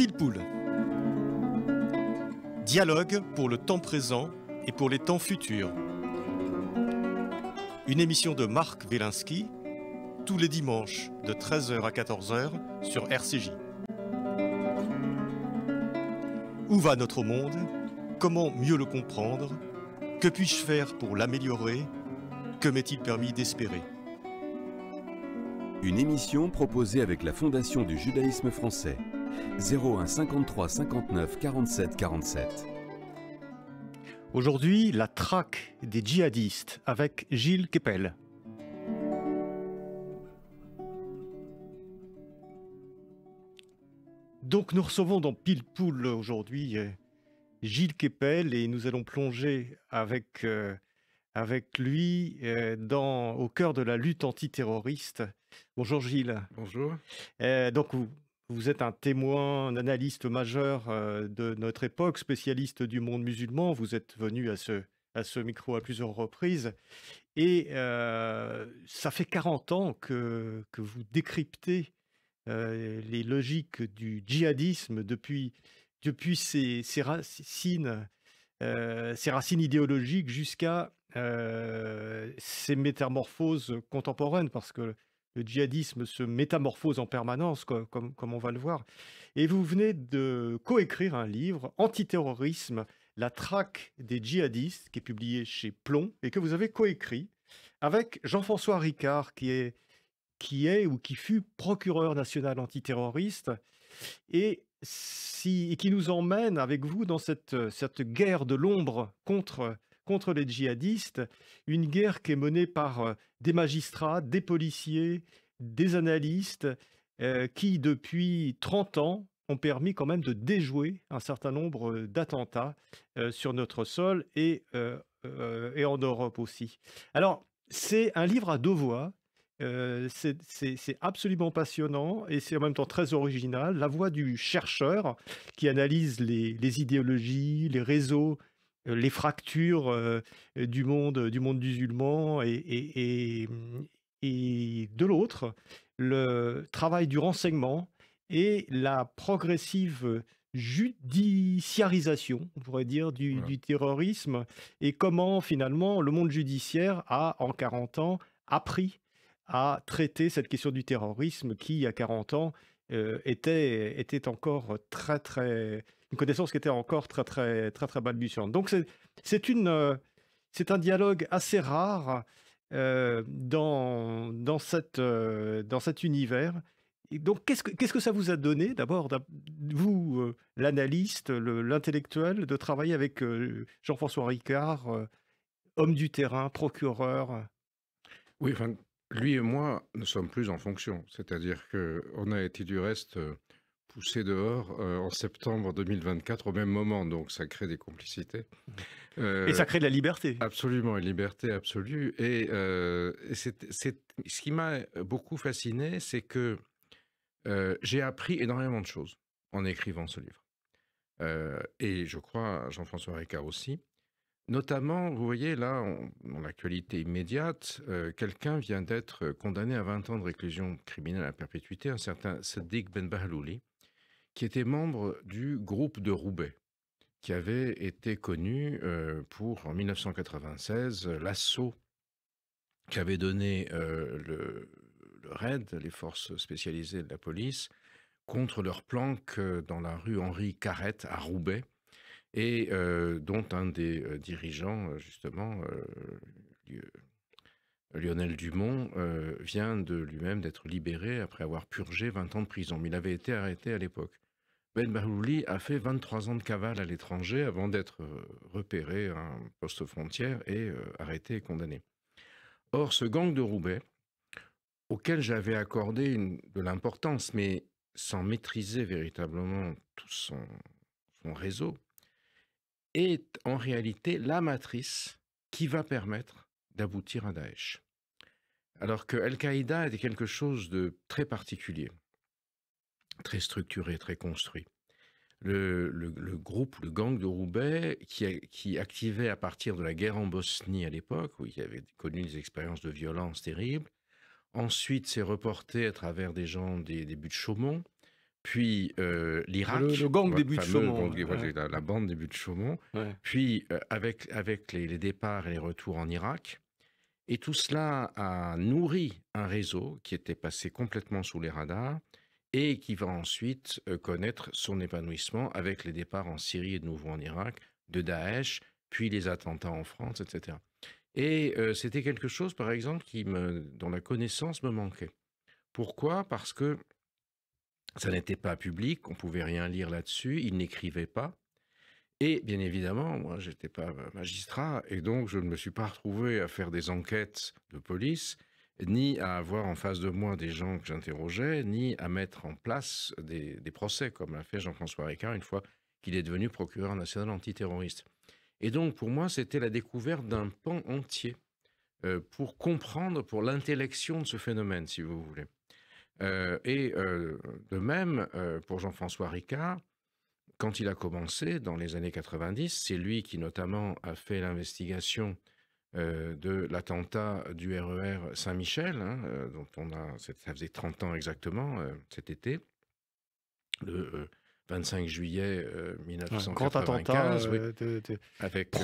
Pile Poule. Dialogue pour le temps présent et pour les temps futurs. Une émission de Marc Wielinski, tous les dimanches de 13h à 14h sur RCJ. Où va notre monde? Comment mieux le comprendre? Que puis-je faire pour l'améliorer? Que m'est-il permis d'espérer? Une émission proposée avec la Fondation du judaïsme français. 01 53 59 47 47. Aujourd'hui, la traque des djihadistes avec Gilles Kepel. Donc nous recevons dans Pile Poule aujourd'hui Gilles Kepel et nous allons plonger avec lui au cœur de la lutte antiterroriste. Bonjour Gilles. Bonjour. Donc vous êtes un témoin, un analyste majeur de notre époque, spécialiste du monde musulman. Vous êtes venu à ce micro à plusieurs reprises. Et ça fait 40 ans que vous décryptez les logiques du djihadisme depuis ses racines idéologiques jusqu'à ses métamorphoses contemporaines, parce que le djihadisme se métamorphose en permanence, comme on va le voir. Et vous venez de coécrire un livre, Antiterrorisme, la traque des djihadistes, qui est publié chez Plomb, et que vous avez coécrit avec Jean-François Ricard, qui fut procureur national antiterroriste, et qui nous emmène avec vous dans cette guerre de l'ombre contre les djihadistes, une guerre qui est menée par des magistrats, des policiers, des analystes, qui depuis 30 ans ont permis quand même de déjouer un certain nombre d'attentats sur notre sol et en Europe aussi. Alors, c'est un livre à deux voix. C'est absolument passionnant et c'est en même temps très original. La voix du chercheur qui analyse les idéologies, les réseaux, les fractures du monde musulman et de l'autre, le travail du renseignement et la progressive judiciarisation, on pourrait dire, du terrorisme, et comment finalement le monde judiciaire a, en 40 ans, appris à traiter cette question du terrorisme qui, il y a 40 ans, était encore une connaissance qui était encore très balbutiante. Donc c'est un dialogue assez rare dans cet univers. Et donc qu'est-ce que ça vous a donné d'abord, vous, l'analyste, l'intellectuel, de travailler avec Jean-François Ricard, homme du terrain, procureur? Oui, enfin, lui et moi ne sommes plus en fonction. C'est-à-dire qu'on a été du reste poussés dehors en septembre 2024 au même moment. Donc ça crée des complicités. Et ça crée de la liberté. Absolument, une liberté absolue. Et ce qui m'a beaucoup fasciné, c'est que j'ai appris énormément de choses en écrivant ce livre. Et je crois Jean-François Ricard aussi. Notamment, vous voyez, là, dans l'actualité immédiate, quelqu'un vient d'être condamné à 20 ans de réclusion criminelle à perpétuité, un certain Sadiq Ben Bahlouli, qui était membre du groupe de Roubaix, qui avait été connu pour, en 1996, l'assaut qu'avait donné le RAID, les forces spécialisées de la police, contre leur planque dans la rue Henri Carrette à Roubaix, et dont un des dirigeants, justement, Lionel Dumont, vient de lui-même d'être libéré après avoir purgé 20 ans de prison. Mais il avait été arrêté à l'époque. Ben Bahlouli a fait 23 ans de cavale à l'étranger avant d'être repéré à un poste frontière et arrêté et condamné. Or, ce gang de Roubaix, auquel j'avais accordé de l'importance, mais sans maîtriser véritablement tout son réseau, est en réalité la matrice qui va permettre d'aboutir à Daesh. Alors que Al-Qaïda était quelque chose de très particulier, très structuré, très construit. Le groupe, le gang de Roubaix, qui activait à partir de la guerre en Bosnie à l'époque, où il avait connu des expériences de violence terribles, ensuite s'est reporté à travers des gens des buttes Chaumont, puis Le l'Irak, gang des le buts de fameux Chaumont. gang, la bande des buts de Chaumont, Ouais. puis avec les départs et les retours en Irak. Et tout cela a nourri un réseau qui était passé complètement sous les radars et qui va ensuite connaître son épanouissement avec les départs en Syrie et de nouveau en Irak, de Daesh, puis les attentats en France, etc. Et c'était quelque chose, par exemple, dont la connaissance me manquait. Pourquoi? Parce que ça n'était pas public, on pouvait rien lire là-dessus, il n'écrivait pas. Et bien évidemment, moi, je n'étais pas magistrat, et donc je ne me suis pas retrouvé à faire des enquêtes de police, ni à avoir en face de moi des gens que j'interrogeais, ni à mettre en place des procès, comme l'a fait Jean-François Ricard une fois qu'il est devenu procureur national antiterroriste. Et donc, pour moi, c'était la découverte d'un pan entier pour comprendre, pour l'intellection de ce phénomène, si vous voulez. De même, pour Jean-François Ricard, quand il a commencé dans les années 90, c'est lui qui notamment a fait l'investigation de l'attentat du RER Saint-Michel, hein, dont ça faisait 30 ans exactement cet été, le 25 juillet Grand attentat 1995, oui, avec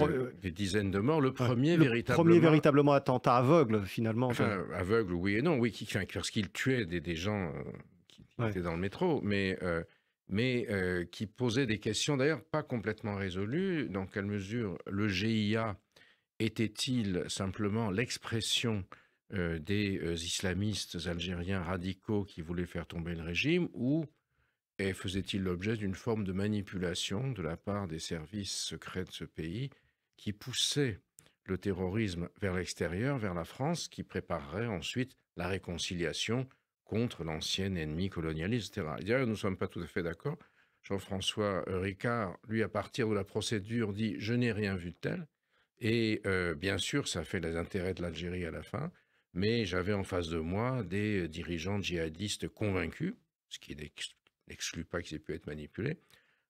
des dizaines de morts. Le premier le premier véritablement attentat aveugle, finalement. Enfin, aveugle, oui et non, oui, parce qu'il tuait des gens qui étaient dans le métro, mais qui posait des questions, d'ailleurs pas complètement résolues. Dans quelle mesure le GIA était-il simplement l'expression des islamistes algériens radicaux qui voulaient faire tomber le régime, ou faisait-il l'objet d'une forme de manipulation de la part des services secrets de ce pays qui poussait le terrorisme vers l'extérieur, vers la France, qui préparerait ensuite la réconciliation contre l'ancien ennemi colonialiste, etc. Et d'ailleurs, nous ne sommes pas tout à fait d'accord. Jean-François Ricard, lui, à partir de la procédure, dit « je n'ai rien vu de tel ». Et bien sûr, ça fait les intérêts de l'Algérie à la fin, mais j'avais en face de moi des dirigeants djihadistes convaincus, ce qui n'exclut pas qu'ils aient pu être manipulés,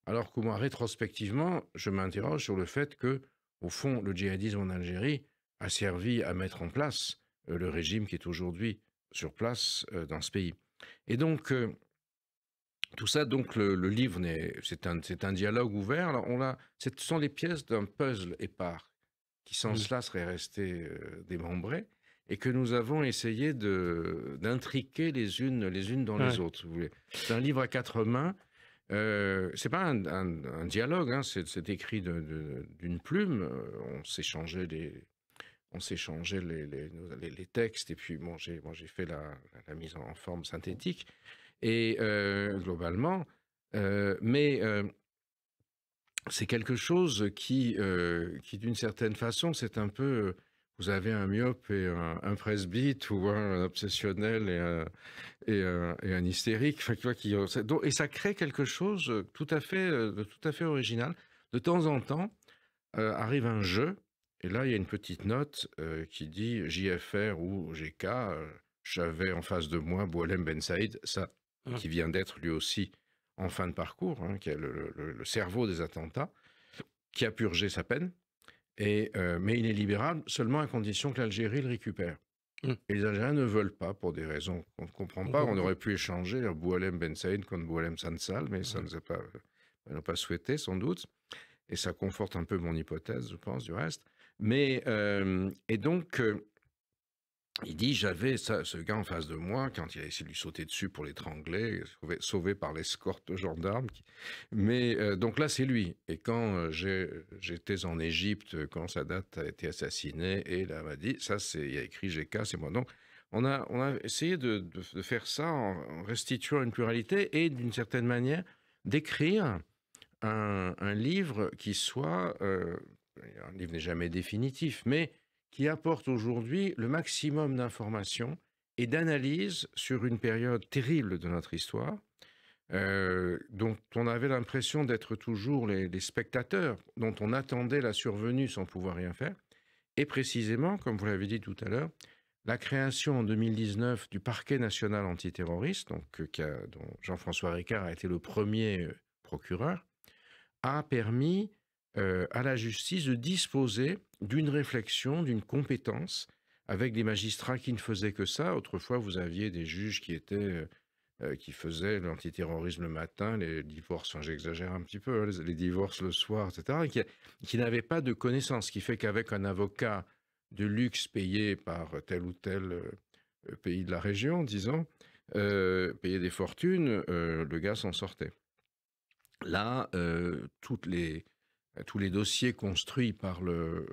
alors que moi, rétrospectivement, je m'interroge sur le fait que, au fond, le djihadisme en Algérie a servi à mettre en place le régime qui est aujourd'hui sur place dans ce pays. Et donc, tout ça, donc le livre, c'est un dialogue ouvert. Alors, ce sont les pièces d'un puzzle épars qui, sans cela, seraient restées démembrées et que nous avons essayé d'intriquer les unes dans les autres. Vous voulez. C'est un livre à 4 mains. C'est pas un dialogue, hein, c'est écrit d'une plume. On s'échangeait les textes, et puis bon, j'ai fait la mise en forme synthétique, et globalement, mais c'est quelque chose qui d'une certaine façon, c'est un peu, vous avez un myope et un presbyte, ou un obsessionnel et un hystérique, et ça crée quelque chose de tout à fait original. De temps en temps, arrive un jeu. Et là, il y a une petite note qui dit JFR ou GK. J'avais en face de moi Boualem Ben Saïd, qui vient d'être lui aussi en fin de parcours, hein, qui est le cerveau des attentats, qui a purgé sa peine, mais il est libérable seulement à condition que l'Algérie le récupère. Et les Algériens ne veulent pas, pour des raisons qu'on ne comprend pas. On aurait pu échanger Boualem Ben Saïd contre Boualem Sansal, mais ça ne nous pas souhaité, sans doute. Et ça conforte un peu mon hypothèse, je pense, du reste. Mais, et donc, il dit, j'avais ce gars en face de moi, quand il a essayé de lui sauter dessus pour l'étrangler, sauvé par l'escorte gendarme. Mais donc là, c'est lui. Et quand j'étais en Égypte, quand Sadat a été assassiné, et là, il m'a dit, il y a écrit GK, c'est moi. Donc, on a essayé de faire ça en restituant une pluralité et, d'une certaine manière, d'écrire un livre qui soit, un livre n'est jamais définitif, mais qui apporte aujourd'hui le maximum d'informations et d'analyses sur une période terrible de notre histoire, dont on avait l'impression d'être toujours les spectateurs, dont on attendait la survenue sans pouvoir rien faire. Et précisément, comme vous l'avez dit tout à l'heure, la création en 2019 du parquet national antiterroriste, dont Jean-François Ricard a été le premier procureur, a permis à la justice de disposer d'une réflexion, d'une compétence, avec des magistrats qui ne faisaient que ça. Autrefois, vous aviez des juges qui étaient qui faisaient l'antiterrorisme le matin, les divorces, enfin, j'exagère un petit peu, hein, les divorces le soir, etc., et qui n'avaient pas de connaissances, ce qui fait qu'avec un avocat de luxe payé par tel ou tel pays de la région, disons, payé des fortunes, le gars s'en sortait. Là, tous les dossiers construits par le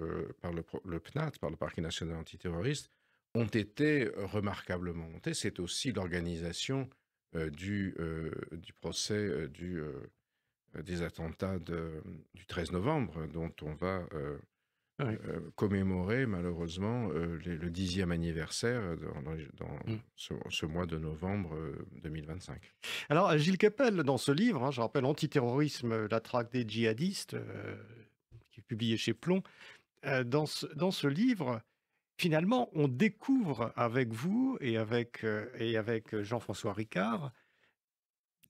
PNAT, par le Parquet national antiterroriste, ont été remarquablement montés. C'est aussi l'organisation du procès des attentats du 13 novembre, dont on va Oui. commémorer malheureusement le 10e anniversaire dans Mm. ce mois de novembre 2025. Alors, Gilles Kepel, dans ce livre, hein, je rappelle, Antiterrorisme, la traque des djihadistes, qui est publié chez Plomb, dans ce livre, finalement, on découvre avec vous et avec Jean-François Ricard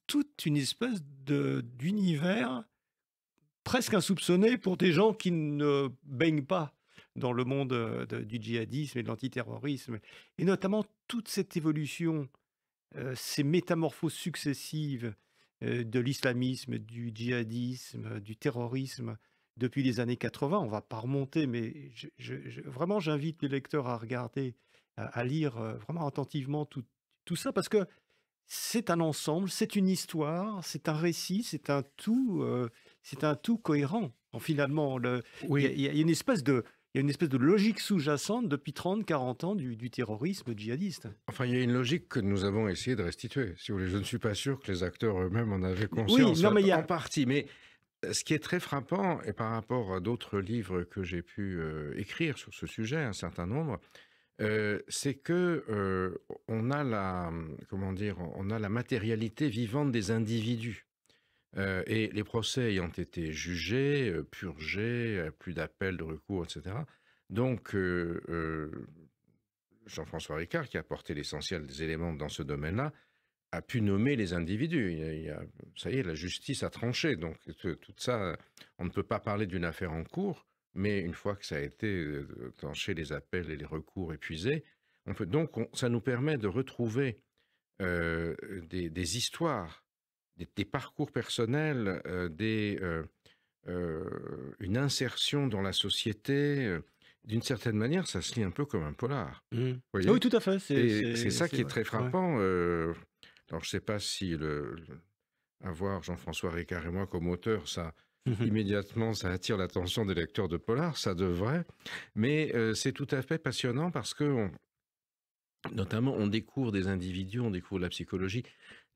toute une espèce d'univers presque insoupçonné pour des gens qui ne baignent pas dans le monde du djihadisme et de l'antiterrorisme. Et notamment toute cette évolution, ces métamorphoses successives de l'islamisme, du djihadisme, du terrorisme depuis les années 80. On ne va pas remonter, mais vraiment, j'invite les lecteurs à regarder, à lire vraiment attentivement tout ça, parce que c'est un ensemble, c'est une histoire, c'est un récit, c'est un tout cohérent. Finalement, il y a une espèce de logique sous-jacente depuis 30-40 ans du terrorisme djihadiste. Enfin, il y a une logique que nous avons essayé de restituer. Si vous voulez, je ne suis pas sûr que les acteurs eux-mêmes en avaient conscience. Oui, non, mais en partie. Mais ce qui est très frappant, et par rapport à d'autres livres que j'ai pu écrire sur ce sujet, un certain nombre, c'est que on a la matérialité vivante des individus. Et les procès ayant été jugés, purgés, plus d'appels, de recours, etc. Donc, Jean-François Ricard, qui a apporté l'essentiel des éléments dans ce domaine-là, a pu nommer les individus. Ça y est, la justice a tranché. Donc, tout ça, on ne peut pas parler d'une affaire en cours, mais une fois que ça a été tranché, les appels et les recours épuisés, ça nous permet de retrouver des histoires, des parcours personnels, une insertion dans la société. D'une certaine manière, ça se lit un peu comme un polar. Vous voyez ? Oui, tout à fait. C'est ça qui est très vrai. frappant. Alors, je ne sais pas si avoir Jean-François Ricard et moi comme auteur, ça immédiatement, ça attire l'attention des lecteurs de polar, ça devrait. Mais c'est tout à fait passionnant parce que, notamment, on découvre des individus, on découvre la psychologie.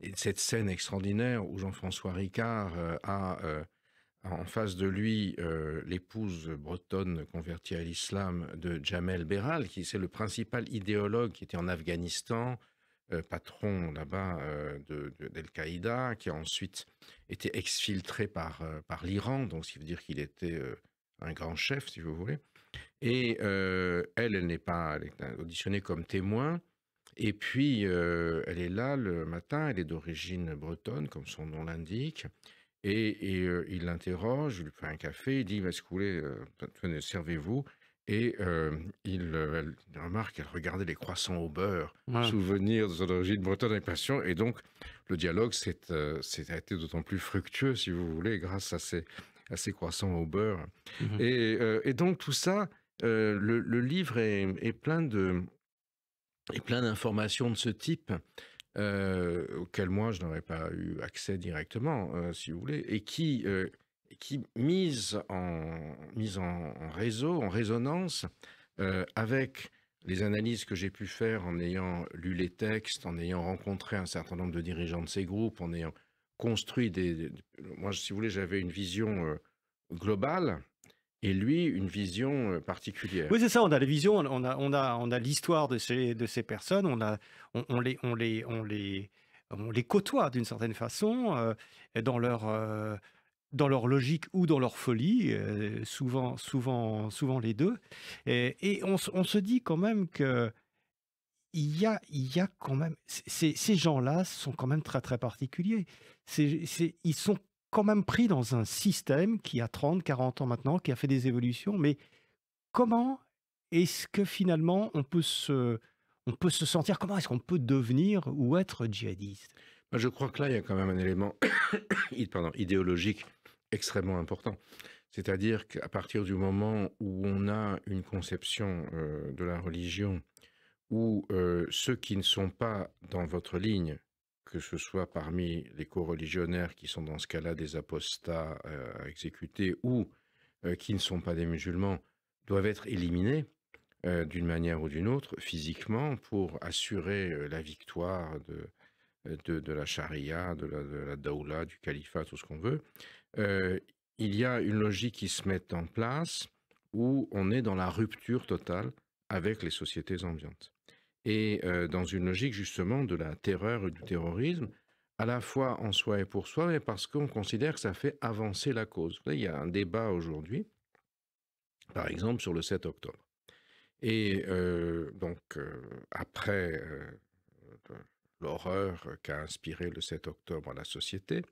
Et cette scène extraordinaire où Jean-François Ricard a en face de lui l'épouse bretonne convertie à l'islam de Jamel Beral, qui c'est le principal idéologue qui était en Afghanistan, patron là-bas d'Al-Qaïda, qui a ensuite été exfiltré par l'Iran, donc ce qui veut dire qu'il était un grand chef, si vous voulez. Et elle est auditionnée comme témoin. Et puis, elle est là le matin, elle est d'origine bretonne, comme son nom l'indique. Et il l'interroge, il lui fait un café, il dit, est-ce que vous voulez, venez, servez-vous. Et il remarque qu'elle regardait les croissants au beurre, souvenir de son origine bretonne avec passion. Et donc, le dialogue a été d'autant plus fructueux, si vous voulez, grâce à ces croissants au beurre. Et donc, tout ça, le livre est plein d'informations de ce type, auxquelles moi, je n'aurais pas eu accès directement, si vous voulez, et qui mise en réseau, en résonance avec les analyses que j'ai pu faire en ayant lu les textes, en ayant rencontré un certain nombre de dirigeants de ces groupes, en ayant construit moi, si vous voulez, j'avais une vision globale et lui, une vision particulière. Oui, c'est ça, on a les visions, on a l'histoire de ces personnes, on les côtoie d'une certaine façon dans leur logique ou dans leur folie, souvent les deux. Et on se dit quand même que il y a quand même ces gens-là sont quand même très très particuliers. Ils sont quand même pris dans un système qui a 30-40 ans maintenant, qui a fait des évolutions, mais comment est-ce que finalement on peut on peut se sentir, comment est-ce qu'on peut devenir ou être djihadiste? Bah, je crois que là, il y a quand même un élément idéologique extrêmement important. C'est-à-dire qu'à partir du moment où on a une conception de la religion où ceux qui ne sont pas dans votre ligne, que ce soit parmi les coreligionnaires qui sont dans ce cas-là des apostats à exécuter ou qui ne sont pas des musulmans, doivent être éliminés d'une manière ou d'une autre, physiquement, pour assurer la victoire de la charia, de la daoula, du califat, tout ce qu'on veut. Il y a une logique qui se met en place où on est dans la rupture totale avec les sociétés ambiantes. Et dans une logique justement de la terreur et du terrorisme, à la fois en soi et pour soi, mais parce qu'on considère que ça fait avancer la cause. Là, il y a un débat aujourd'hui, par exemple, sur le 7 octobre. Et après l'horreur qu'a inspiré le 7 octobre à la société,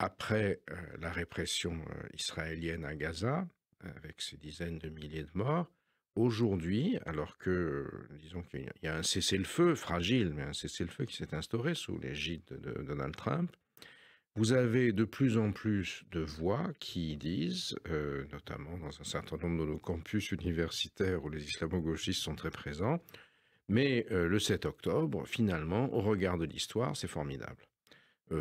après la répression israélienne à Gaza, avec ses dizaines de milliers de morts, aujourd'hui, alors que, disons qu'il y a un cessez-le-feu fragile, mais un cessez-le-feu qui s'est instauré sous l'égide de Donald Trump, vous avez de plus en plus de voix qui disent, notamment dans un certain nombre de nos campus universitaires où les islamo-gauchistes sont très présents, mais le 7 octobre, finalement, au regard de l'histoire, c'est formidable.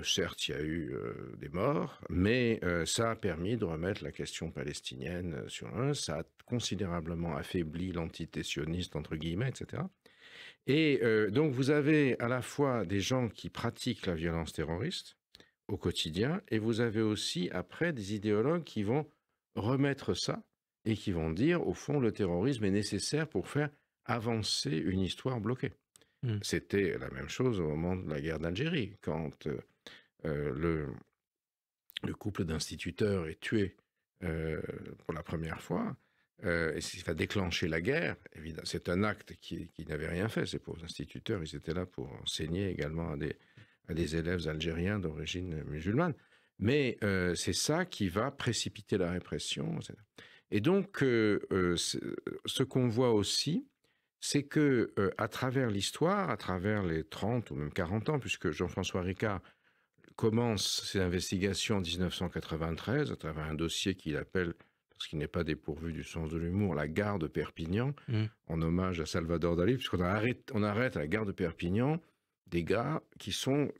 Certes, il y a eu des morts, mais ça a permis de remettre la question palestinienne sur un. Ça a considérablement affaibli l'entité sioniste, entre guillemets, etc. Et donc, vous avez à la fois des gens qui pratiquent la violence terroriste au quotidien, et vous avez aussi, après, des idéologues qui vont remettre ça et qui vont dire, au fond, le terrorisme est nécessaire pour faire avancer une histoire bloquée. C'était la même chose au moment de la guerre d'Algérie, quand le couple d'instituteurs est tué pour la première fois, et ça va déclencher la guerre. Évidemment, c'est un acte qui n'avait rien fait. Ces pauvres instituteurs, ils étaient là pour enseigner également à des élèves algériens d'origine musulmane. Mais c'est ça qui va précipiter la répression. Et donc, ce qu'on voit aussi, c'est que à travers l'histoire, à travers les 30 ou même 40 ans, puisque Jean-François Ricard commence ses investigations en 1993 à travers un dossier qu'il appelle, parce qu'il n'est pas dépourvu du sens de l'humour, la gare de Perpignan, en hommage à Salvador Dali, puisqu'on arrête à la gare de Perpignan des gars qui ont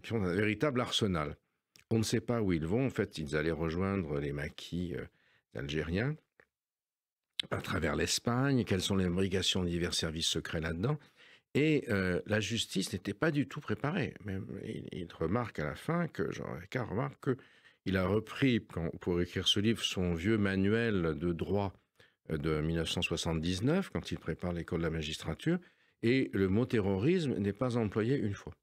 un véritable arsenal. On ne sait pas où ils vont. En fait, ils allaient rejoindre les maquis algériens à travers l'Espagne. Quelles sont les imbrications de divers services secrets là-dedans? Et la justice n'était pas du tout préparée. Même, il remarque à la fin que Jean Ricard remarque qu'il a repris, pour écrire ce livre, son vieux manuel de droit de 1979, quand il prépare l'école de la magistrature, et le mot terrorisme n'est pas employé une fois.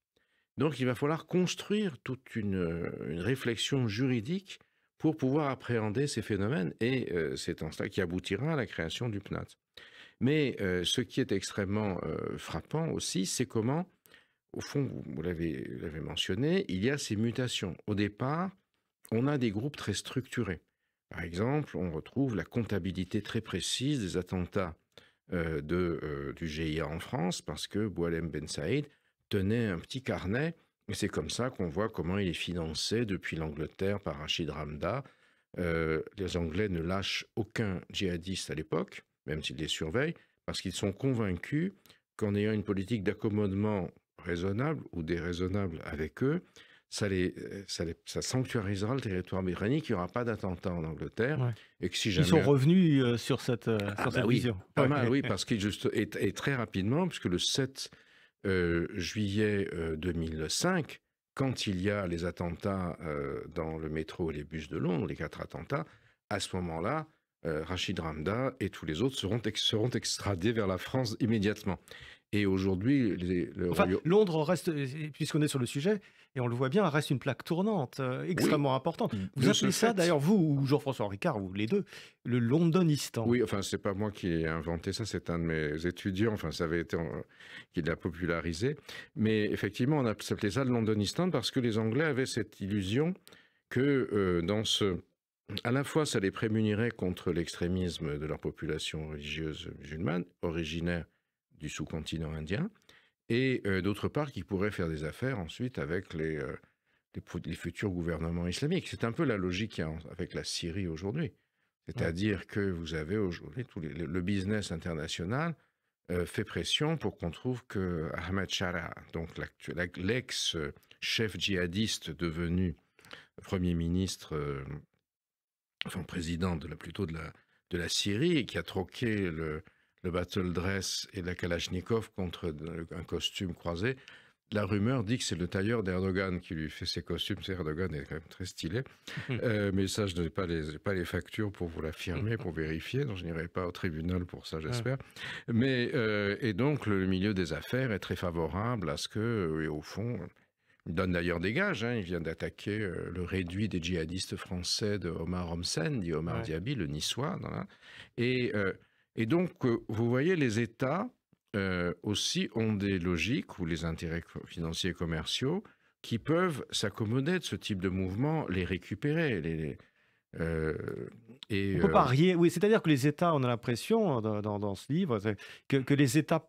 Donc il va falloir construire toute une réflexion juridique pour pouvoir appréhender ces phénomènes, et c'est en cela qui aboutira à la création du PNAT. Mais ce qui est extrêmement frappant aussi, c'est comment, au fond, vous l'avez mentionné, il y a ces mutations. Au départ, on a des groupes très structurés. Par exemple, on retrouve la comptabilité très précise des attentats du GIA en France, parce que Boualem Ben Saïd tenait un petit carnet, et c'est comme ça qu'on voit comment il est financé depuis l'Angleterre par Rachid Ramda. Les Anglais ne lâchent aucun djihadiste à l'époque, même s'ils les surveillent, parce qu'ils sont convaincus qu'en ayant une politique d'accommodement raisonnable ou déraisonnable avec eux, ça sanctuarisera le territoire britannique, il n'y aura pas d'attentat en Angleterre. Ouais. Et que si jamais... Ils sont revenus sur cette vision. Pas mal, oui, parce qu'il et très rapidement, puisque le 7 juillet 2005, quand il y a les attentats dans le métro et les bus de Londres, les 4 attentats, à ce moment-là, Rachid Ramda et tous les autres seront extradés vers la France immédiatement. Et aujourd'hui, Londres reste, puisqu'on est sur le sujet, et on le voit bien, reste une plaque tournante extrêmement importante. Vous appelez ça, d'ailleurs, vous ou Jean-François Ricard, ou les deux, le Londonistan. Oui, enfin, c'est pas moi qui ai inventé ça, c'est un de mes étudiants, enfin, ça avait été qui l'a popularisé. Mais effectivement, on a appelé ça le Londonistan parce que les Anglais avaient cette illusion que à la fois, ça les prémunirait contre l'extrémisme de leur population religieuse musulmane, originaire du sous-continent indien, et d'autre part, qui pourrait faire des affaires ensuite avec les futurs gouvernements islamiques. C'est un peu la logique qu'il y a avec la Syrie aujourd'hui. C'est-à-dire que vous avez aujourd'hui le business international fait pression pour qu'on trouve que Ahmed Shara, donc l'ex-chef djihadiste devenu Premier ministre, enfin président plutôt de la Syrie, et qui a troqué le battle dress et la Kalachnikov contre un costume croisé. La rumeur dit que c'est le tailleur d'Erdogan qui lui fait ses costumes. Erdogan est quand même très stylé. Mais ça, je n'ai pas les factures pour vous l'affirmer, pour vérifier. Donc, je n'irai pas au tribunal pour ça, j'espère. Mais, et donc, le milieu des affaires est très favorable à ce que, et au fond, il donne d'ailleurs des gages. Il vient d'attaquer le réduit des djihadistes français de Omar Homsen, dit Omar Diaby, le niçois. Et donc, vous voyez, les États aussi ont des logiques ou les intérêts financiers et commerciaux qui peuvent s'accommoder de ce type de mouvement, les récupérer. On ne peut pas rien. Oui, c'est-à-dire que les États, on a l'impression dans ce livre que les États,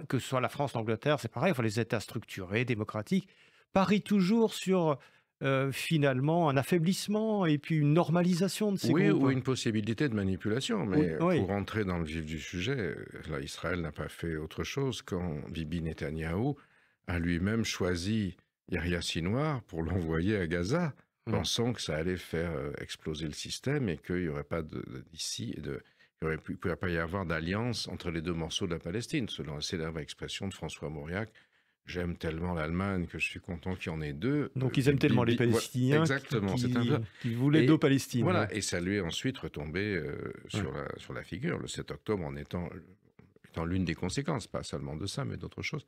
que ce soit la France, l'Angleterre, c'est pareil, enfin, les États structurés, démocratiques, parient toujours sur finalement un affaiblissement et puis une normalisation de ces groupes. Ou une possibilité de manipulation. Mais pour rentrer dans le vif du sujet, là, Israël n'a pas fait autre chose quand Bibi Netanyahou a lui-même choisi Yahya Sinwar pour l'envoyer à Gaza, pensant que ça allait faire exploser le système et qu'il n'y aurait pas d'ici, il ne pourrait pas y avoir d'alliance entre les deux morceaux de la Palestine, selon la célèbre expression de François Mauriac. J'aime tellement l'Allemagne que je suis content qu'il y en ait deux. Donc ils aiment tellement les Palestiniens qui voulaient deux Palestines. Voilà, et ça lui est ensuite retombé sur la figure, le 7 octobre, en étant l'une des conséquences, pas seulement de ça, mais d'autres choses.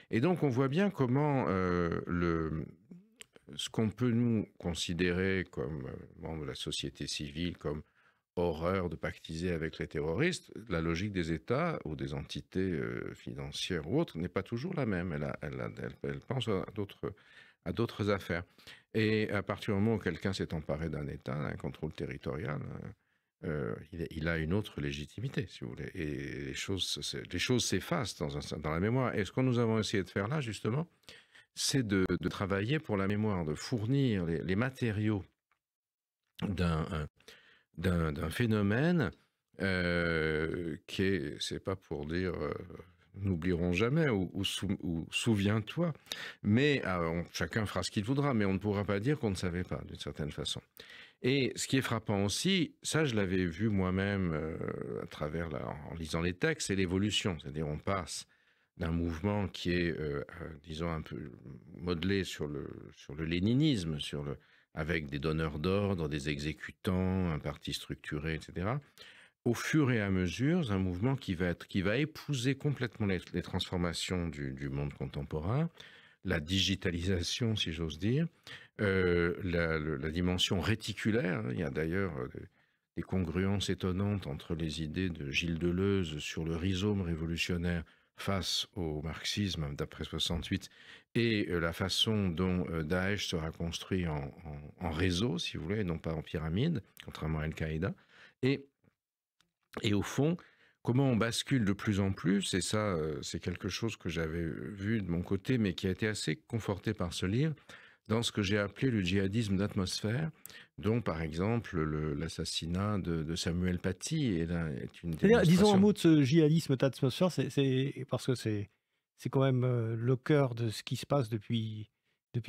Et donc on voit bien comment ce qu'on peut nous considérer comme membres de la société civile, comme horreur de pactiser avec les terroristes, la logique des États ou des entités financières ou autres n'est pas toujours la même. Elle pense à d'autres affaires. Et à partir du moment où quelqu'un s'est emparé d'un État, d'un contrôle territorial, il a une autre légitimité, si vous voulez. Et les choses s'effacent dans la mémoire. Et ce que nous avons essayé de faire là, justement, c'est de travailler pour la mémoire, de fournir les matériaux d'un phénomène qui est, c'est pas pour dire n'oublierons jamais ou souviens-toi, mais chacun fera ce qu'il voudra, mais on ne pourra pas dire qu'on ne savait pas d'une certaine façon. Et ce qui est frappant aussi, ça je l'avais vu moi-même en lisant les textes, c'est l'évolution, c'est-à-dire on passe d'un mouvement qui est, disons, un peu modelé sur le léninisme, avec des donneurs d'ordre, des exécutants, un parti structuré, etc. Au fur et à mesure, un mouvement qui va épouser complètement les transformations du monde contemporain, la digitalisation, si j'ose dire, la dimension réticulaire. Il y a d'ailleurs des congruences étonnantes entre les idées de Gilles Deleuze sur le rhizome révolutionnaire face au marxisme d'après 68 et la façon dont Daesh sera construit en réseau, si vous voulez, et non pas en pyramide, contrairement à Al-Qaïda. Et au fond, comment on bascule de plus en plus, et ça, c'est quelque chose que j'avais vu de mon côté, mais qui a été assez conforté par ce livre, dans ce que j'ai appelé le djihadisme d'atmosphère, dont par exemple l'assassinat de Samuel Paty est une démonstration. Disons un mot de ce djihadisme d'atmosphère, c'est parce que c'est quand même le cœur de ce qui se passe depuis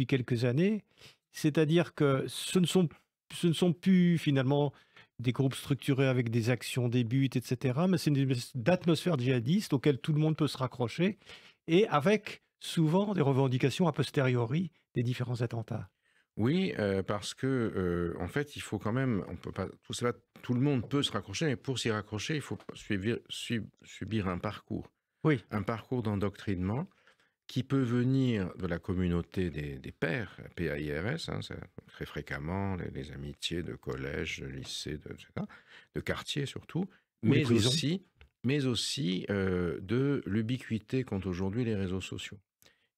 quelques années. C'est-à-dire que ce ne sont plus finalement des groupes structurés avec des actions, des buts, etc. Mais c'est une espèce d'atmosphère djihadiste auquel tout le monde peut se raccrocher et avec souvent des revendications a posteriori des différents attentats. Oui, parce que en fait, il faut quand même, on peut pas, tout le monde peut se raccrocher, mais pour s'y raccrocher, il faut subir un parcours. Oui. Un parcours d'endoctrinement qui peut venir de la communauté des pairs, PAIRS, très fréquemment, les amitiés de collège, de lycée, etc., de quartier surtout, mais aussi de l'ubiquité qu'ont aujourd'hui les réseaux sociaux,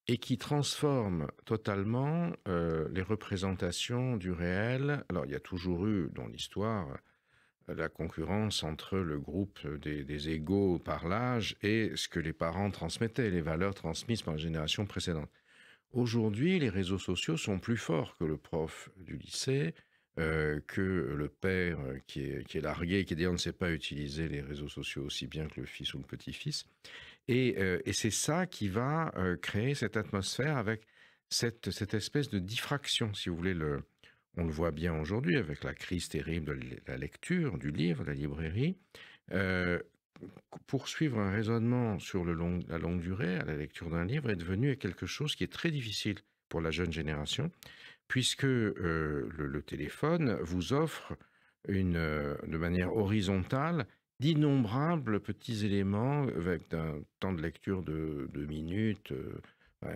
et qui transforme totalement les représentations du réel. Alors, il y a toujours eu dans l'histoire la concurrence entre le groupe des égaux par l'âge et ce que les parents transmettaient, les valeurs transmises par la génération précédente. Aujourd'hui, les réseaux sociaux sont plus forts que le prof du lycée, que le père qui est largué, qui d'ailleurs ne sait pas utiliser les réseaux sociaux aussi bien que le fils ou le petit-fils. Et c'est ça qui va créer cette atmosphère avec cette espèce de diffraction, si vous voulez. On le voit bien aujourd'hui avec la crise terrible de la lecture, du livre, de la librairie. Poursuivre un raisonnement sur la longue durée à la lecture d'un livre est devenu quelque chose qui est très difficile pour la jeune génération, puisque le téléphone vous offre de manière horizontale d'innombrables petits éléments avec un temps de lecture de 2 minutes,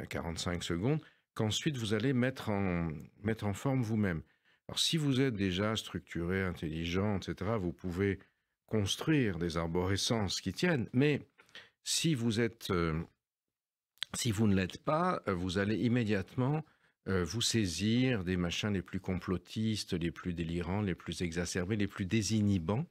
45 secondes, qu'ensuite vous allez mettre en forme vous-même. Alors si vous êtes déjà structuré, intelligent, etc., vous pouvez construire des arborescences qui tiennent, mais si vous ne l'êtes pas, vous allez immédiatement vous saisir des machins les plus complotistes, les plus délirants, les plus exacerbés, les plus désinhibants,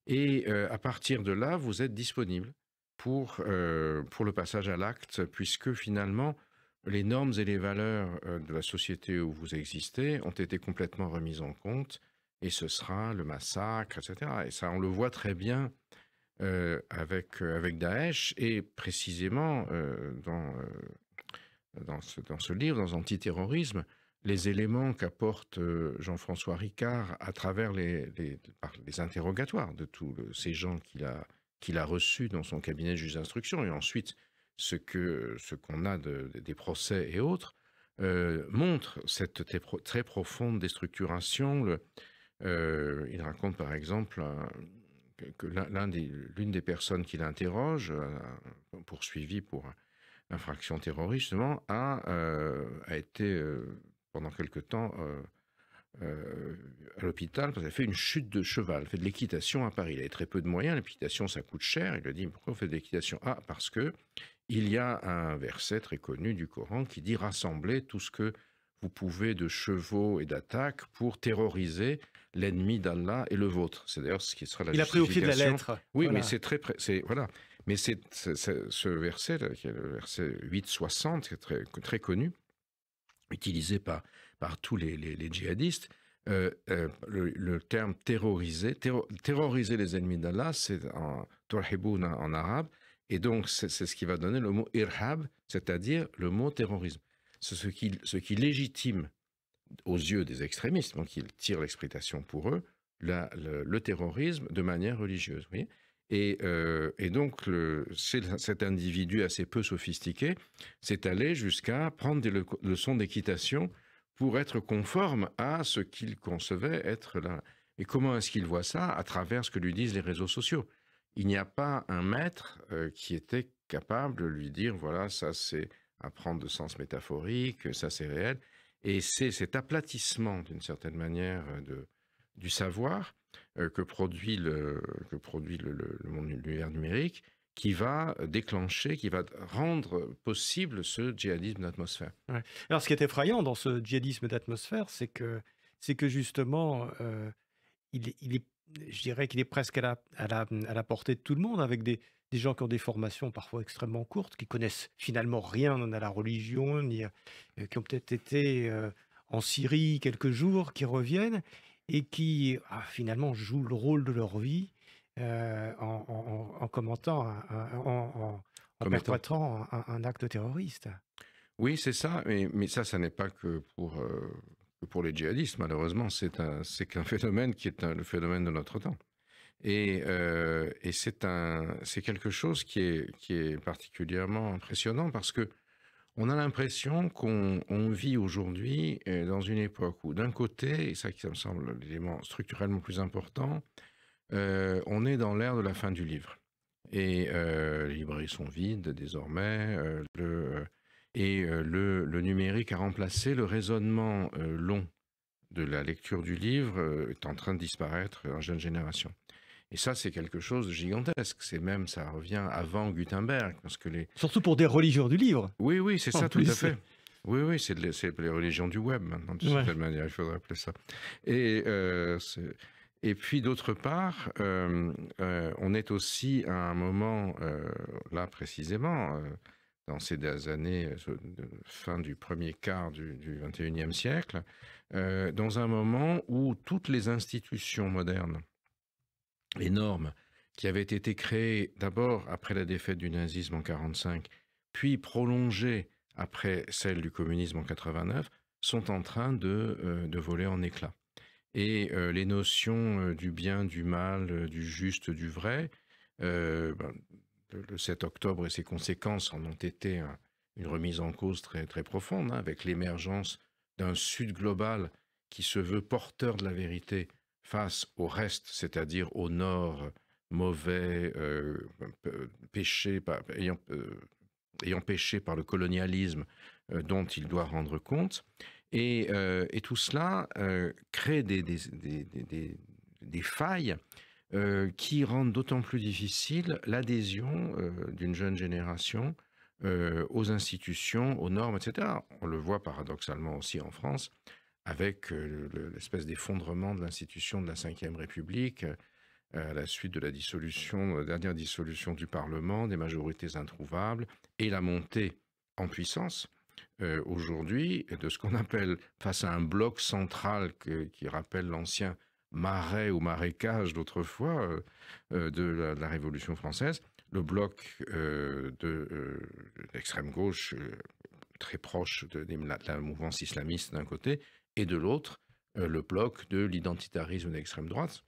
et à partir de là, vous êtes disponible pour le passage à l'acte, puisque finalement, les normes et les valeurs de la société où vous existez ont été complètement remises en compte, et ce sera le massacre, etc. Et ça, on le voit très bien avec Daesh, et précisément dans ce livre, dans Antiterrorisme, les éléments qu'apporte Jean-François Ricard à travers les interrogatoires de tous ces gens qu'il a reçus dans son cabinet de juge d'instruction, et ensuite ce qu'on a des procès et autres, montre cette très profonde déstructuration. Il raconte par exemple que l'une des personnes qu'il interroge, poursuivie pour infraction terroriste, justement, a été pendant quelque temps à l'hôpital parce qu'elle a fait une chute de cheval, fait de l'équitation à Paris. Il avait très peu de moyens, l'équitation ça coûte cher. Il lui a dit pourquoi on fait de l'équitation? Ah, parce que il y a un verset très connu du Coran qui dit rassemblez tout ce que vous pouvez de chevaux et d'attaques pour terroriser l'ennemi d'Allah et le vôtre. C'est d'ailleurs ce qui sera la justification. Il a pris au pied de la lettre. Oui, voilà. Mais voilà. Mais ce verset, là, qui est le verset 860, qui est très, très connu, utilisé par tous les djihadistes, le terme terroriser les ennemis d'Allah, c'est en torhiboun en arabe, et donc c'est ce qui va donner le mot irhab, c'est-à-dire le mot terrorisme. C'est ce qui légitime aux yeux des extrémistes, donc ils tirent l'explication pour eux, le terrorisme de manière religieuse. Vous voyez. Et donc, cet individu assez peu sophistiqué s'est allé jusqu'à prendre des leçons d'équitation pour être conforme à ce qu'il concevait être là. Et comment est-ce qu'il voit ça? À travers ce que lui disent les réseaux sociaux. Il n'y a pas un maître qui était capable de lui dire, voilà, ça c'est à prendre de sens métaphorique, ça c'est réel. Et c'est cet aplatissement, d'une certaine manière, du savoir que produit le monde de l'univers numérique, qui va déclencher, qui va rendre possible ce djihadisme d'atmosphère. Ouais. Alors, ce qui est effrayant dans ce djihadisme d'atmosphère, c'est que justement, je dirais qu'il est presque à la portée de tout le monde, avec des gens qui ont des formations parfois extrêmement courtes, qui connaissent finalement rien à la religion, ni qui ont peut-être été en Syrie quelques jours, qui reviennent et qui finalement jouent le rôle de leur vie en commentant, en perpétrant un acte terroriste. Oui, c'est ça, mais ça n'est pas que pour les djihadistes, malheureusement, c'est qu'un phénomène qui est le phénomène de notre temps. Et c'est quelque chose qui est particulièrement impressionnant parce que on a l'impression qu'on vit aujourd'hui dans une époque où, d'un côté, et ça me semble l'élément structurellement plus important, on est dans l'ère de la fin du livre. Et les librairies sont vides désormais, le numérique a remplacé le raisonnement long de la lecture du livre, est en train de disparaître en jeune génération. Et ça, c'est quelque chose de gigantesque. Ça revient avant Gutenberg, parce que surtout pour des religions du livre. Oui, c'est ça, tout à fait. Oui, c'est les religions du web maintenant, de certaine manière, il faudrait appeler ça. Et puis d'autre part, on est aussi à un moment, là précisément, dans ces années, fin du premier quart du XXIe siècle, dans un moment où toutes les institutions modernes, les normes qui avaient été créées d'abord après la défaite du nazisme en 1945, puis prolongées après celle du communisme en 1989, sont en train de voler en éclats. Et les notions du bien, du mal, du juste, du vrai, le 7 octobre et ses conséquences en ont été une remise en cause très, très profonde, avec l'émergence d'un Sud global qui se veut porteur de la vérité face au reste, c'est-à-dire au Nord mauvais, ayant péché par le colonialisme dont il doit rendre compte. Et tout cela crée des failles qui rendent d'autant plus difficile l'adhésion d'une jeune génération aux institutions, aux normes, etc. On le voit paradoxalement aussi en France, avec l'espèce d'effondrement de l'institution de la Ve République, à la suite de la dernière dissolution du Parlement, des majorités introuvables, et la montée en puissance aujourd'hui de ce qu'on appelle, face à un bloc central qui rappelle l'ancien marais ou marécage d'autrefois de la Révolution française, le bloc de l'extrême gauche très proche de la mouvance islamiste d'un côté, et de l'autre, le bloc de l'identitarisme d'extrême droite,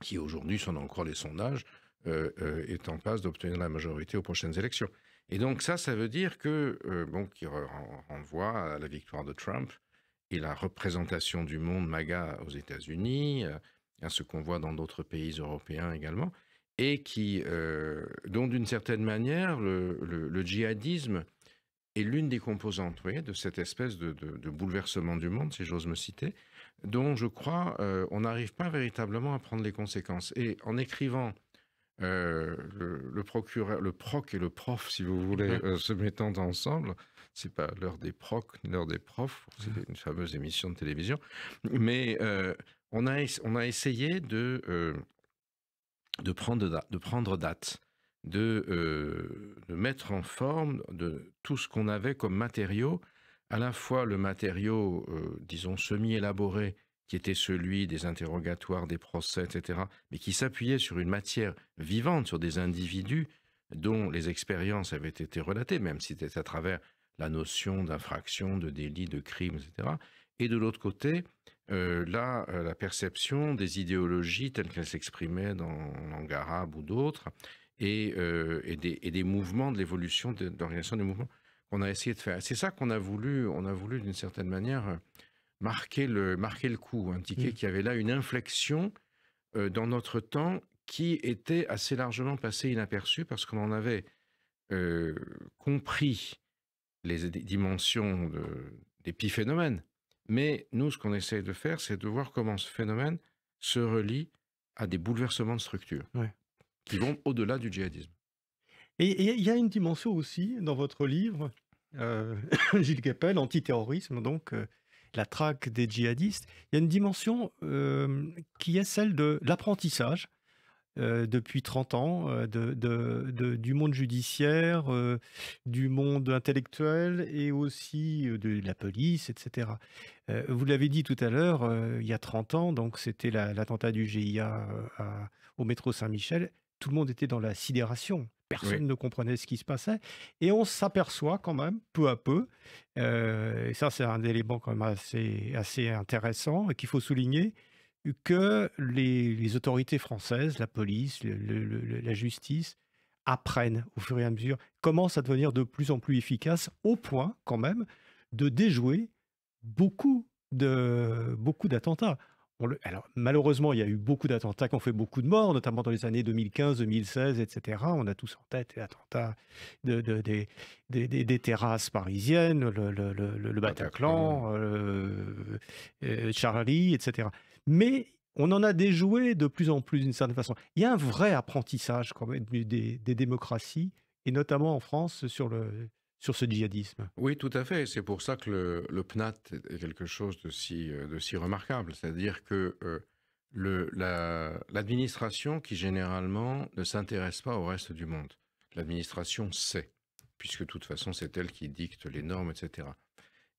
qui aujourd'hui, selon encore les sondages, est en passe d'obtenir la majorité aux prochaines élections. Et donc ça veut dire que, qui renvoie à la victoire de Trump et la représentation du monde MAGA aux États-Unis, à ce qu'on voit dans d'autres pays européens également, et dont d'une certaine manière, le djihadisme est l'une des composantes, vous voyez, de cette espèce de bouleversement du monde, si j'ose me citer, dont je crois on n'arrive pas véritablement à prendre les conséquences. Et en écrivant le procureur, le proc et le prof, si vous voulez, se mettant ensemble, c'est pas l'heure des procs ni l'heure des profs, c'est une fameuse émission de télévision, mais on a essayé de prendre date, de mettre en forme de tout ce qu'on avait comme matériau, à la fois le matériau, disons, semi-élaboré, qui était celui des interrogatoires, des procès, etc., mais qui s'appuyait sur une matière vivante, sur des individus dont les expériences avaient été relatées, même si c'était à travers la notion d'infraction, de délit, de crime, etc. Et de l'autre côté, la perception des idéologies telles qu'elles s'exprimaient dans la langue arabe ou d'autres, et des mouvements, de l'évolution d'organisation des mouvements qu'on a essayé de faire. C'est ça qu'on a voulu d'une certaine manière marquer le coup, indiquer qu'il y avait là une inflexion dans notre temps qui était assez largement passée inaperçue parce qu'on en avait compris les dimensions d'épiphénomènes. Mais nous, ce qu'on essaie de faire, c'est de voir comment ce phénomène se relie à des bouleversements de structure qui vont au-delà du djihadisme. Et il y a une dimension aussi dans votre livre, Gilles Kepel, antiterrorisme, donc la traque des djihadistes. Il y a une dimension qui est celle de l'apprentissage depuis 30 ans du monde judiciaire, du monde intellectuel et aussi de la police, etc. Vous l'avez dit tout à l'heure, il y a 30 ans, donc c'était l'attentat du GIA au métro Saint-Michel, tout le monde était dans la sidération. Personne ne comprenait ce qui se passait. Et on s'aperçoit quand même, peu à peu, et ça c'est un élément quand même assez intéressant et qu'il faut souligner, que les autorités françaises, la police, la justice, apprennent au fur et à mesure, commencent à devenir de plus en plus efficaces, au point quand même de déjouer beaucoup d'attentats. Alors, malheureusement, il y a eu beaucoup d'attentats qui ont fait beaucoup de morts, notamment dans les années 2015, 2016, etc. On a tous en tête les attentats des terrasses parisiennes, le Bataclan, Charlie, etc. Mais on en a déjoué de plus en plus d'une certaine façon. Il y a un vrai apprentissage quand même des démocraties, et notamment en France, sur ce djihadisme. Oui, tout à fait. C'est pour ça que le PNAT est quelque chose de si remarquable. C'est-à-dire que l'administration qui généralement ne s'intéresse pas au reste du monde. L'administration sait, puisque de toute façon c'est elle qui dicte les normes, etc.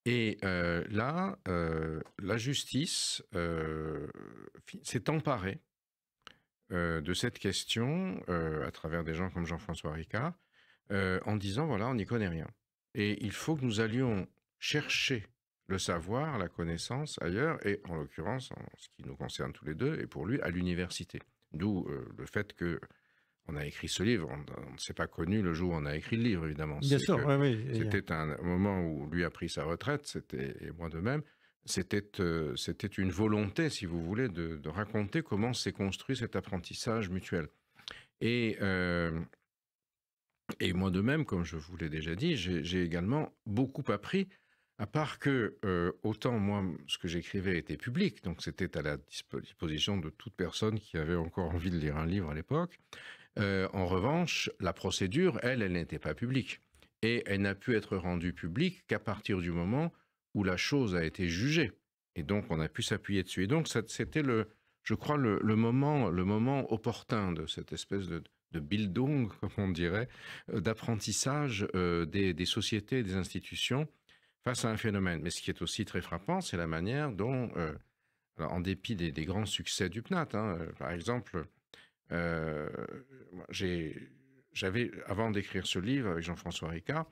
Et là, la justice s'est emparée de cette question à travers des gens comme Jean-François Ricard, en disant, voilà, on n'y connaît rien. Et il faut que nous allions chercher le savoir, la connaissance ailleurs, et en l'occurrence, en ce qui nous concerne tous les deux, et pour lui, à l'université. D'où le fait que on a écrit ce livre. On ne s'est pas connu le jour où on a écrit le livre, évidemment. Bien sûr, oui. C'était un moment où lui a pris sa retraite, et moi de même. C'était une volonté, si vous voulez, de raconter comment s'est construit cet apprentissage mutuel. Et moi de même, comme je vous l'ai déjà dit, j'ai également beaucoup appris, à part que autant moi, ce que j'écrivais était public, donc c'était à la disposition de toute personne qui avait encore envie de lire un livre à l'époque. En revanche, la procédure, elle n'était pas publique. Et elle n'a pu être rendue publique qu'à partir du moment où la chose a été jugée. Et donc, on a pu s'appuyer dessus. Et donc, c'était, je crois, le moment opportun de cette espèce de Bildung, comme on dirait, d'apprentissage des sociétés et des institutions face à un phénomène. Mais ce qui est aussi très frappant, c'est la manière dont, alors, en dépit des grands succès du PNAT, par exemple, j'avais, avant d'écrire ce livre avec Jean-François Ricard,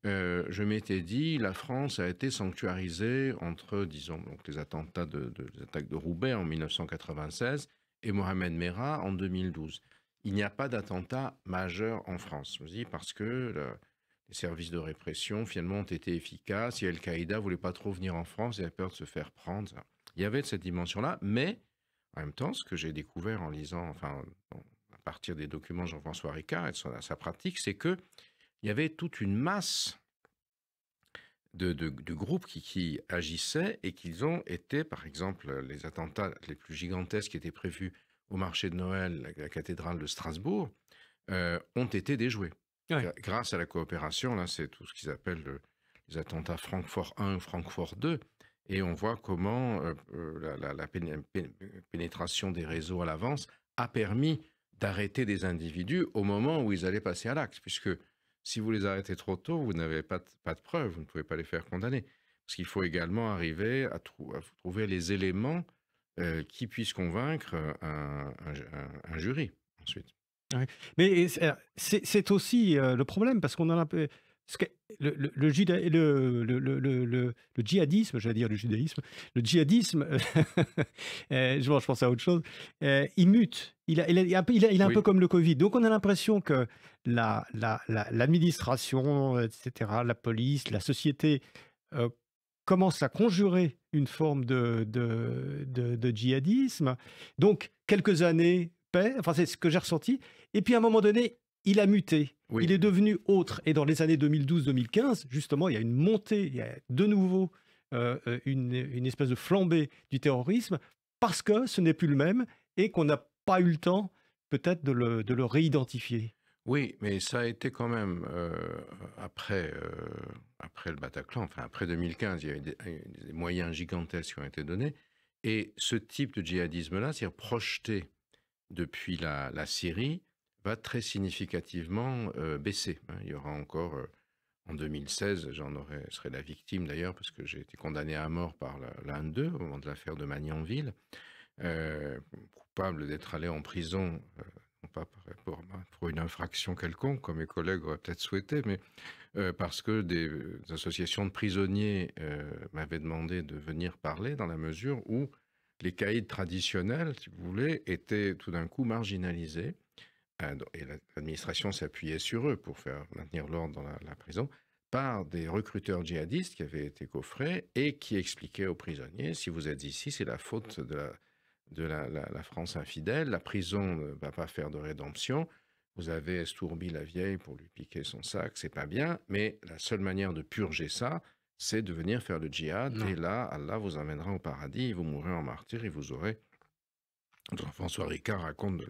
je m'étais dit, la France a été sanctuarisée entre, disons, donc les attentats les attaques de Roubaix en 1996 et Mohamed Merah en 2012. Il n'y a pas d'attentat majeur en France, je me dis, parce que les services de répression, finalement, ont été efficaces, et Al-Qaïda ne voulait pas trop venir en France, il avait peur de se faire prendre. Il y avait cette dimension-là, mais en même temps, ce que j'ai découvert en lisant, enfin, à partir des documents de Jean-François Ricard et de sa pratique, c'est qu'il y avait toute une masse de groupes qui agissaient et qu'ils ont été, par exemple, les attentats les plus gigantesques qui étaient prévus au marché de Noël, la cathédrale de Strasbourg, ont été déjoués. Ouais. Grâce à la coopération, là, c'est tout ce qu'ils appellent les attentats Francfort 1 ou Francfort 2. Et on voit comment la pénétration des réseaux à l'avance a permis d'arrêter des individus au moment où ils allaient passer à l'acte. Puisque si vous les arrêtez trop tôt, vous n'avez pas de preuves, vous ne pouvez pas les faire condamner. Parce qu'il faut également arriver à trouver les éléments qui puissent convaincre un jury ensuite. Ouais. Mais c'est aussi le problème, parce qu'on a un peu... Le djihadisme, j'allais dire le judaïsme, le djihadisme, je pense à autre chose, il mute, il est un peu comme le Covid. Donc on a l'impression que l'administration, etc., la police, la société commence à conjurer une forme de djihadisme. Donc quelques années, enfin c'est ce que j'ai ressenti, et puis à un moment donné, il a muté, il est devenu autre. Et dans les années 2012-2015, justement, il y a une montée, il y a de nouveau une espèce de flambée du terrorisme, parce que ce n'est plus le même et qu'on n'a pas eu le temps, peut-être, de le réidentifier. Oui, mais ça a été quand même, après le Bataclan, enfin après 2015, il y a eu des moyens gigantesques qui ont été donnés. Et ce type de djihadisme-là, c'est-à-dire projeté depuis la Syrie, va très significativement baisser. Il y aura encore, en 2016, serai la victime d'ailleurs, parce que j'ai été condamné à mort par l'un d'eux au moment de l'affaire de Magnanville, coupable d'être allé en prison, non pas pour une infraction quelconque, comme mes collègues auraient peut-être souhaité, mais parce que des associations de prisonniers m'avaient demandé de venir parler, dans la mesure où les caïds traditionnels, si vous voulez, étaient tout d'un coup marginalisés. Et l'administration s'appuyait sur eux pour faire maintenir l'ordre dans la prison, par des recruteurs djihadistes qui avaient été coffrés et qui expliquaient aux prisonniers, si vous êtes ici, c'est la faute de la France infidèle, la prison ne va pas faire de rédemption, vous avez Estourbi la vieille pour lui piquer son sac, c'est pas bien, mais la seule manière de purger ça, c'est de venir faire le djihad, et là, Allah vous amènera au paradis, vous mourrez en martyr et vous aurez... Jean-François Ricard raconte